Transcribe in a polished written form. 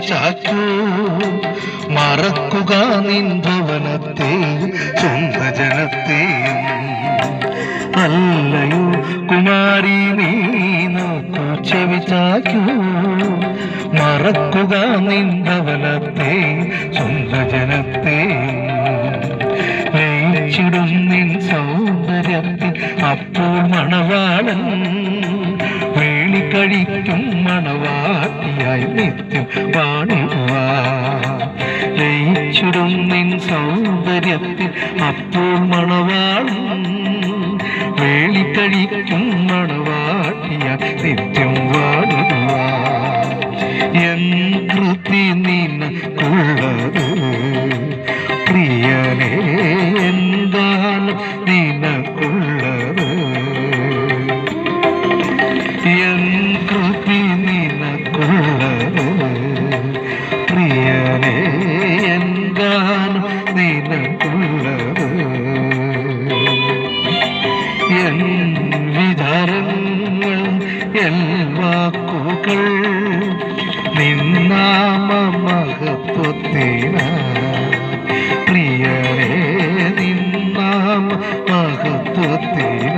ചെവിചാക്കൂ മറക്കുക നിൻ ഭവനത്തെയും സ്വന്ത ജനത്തെയും. അല്ലയോ കുമാരി നീ നോക്കൂ ചെവിചാക്കൂ മറക്കുക നിൻ ഭവനത്തെയും സ്വന്ത ജനത്തെയും. ലയിച്ചിടും നിൻ സൗന്ദര്യത്തിൽ അപ്പോൾ മണവാളൻ വേളിക്കഴിക്കും മണവാട്ടിയായി നിത്യം വാണിടുവാ. ലയിച്ചിടും നിൻ സൗന്ദര്യത്തിൽ അപ്പോൾ മണവാളൻ വേളിക്കഴിക്കും മണവാട്ടിയായി നിത്യം വാണിടുവാ. എൻ കൃതി നിനക്കുള്ളത് പ്രിയനേ, എന്താണ് നിനക്കുള്ളത്? എൻ കൃതി നിനക്കുള്ളത് പ്രിയനേ, എന്താണ് നിനക്കുള്ളത്? എൻ വിചാരങ്ങൾ എൻ വാക്കുകൾ നിന്നാമ മഹത്വത്തിന പ്രിയരേ, നിന്നാമ മഹത്വത്തിന.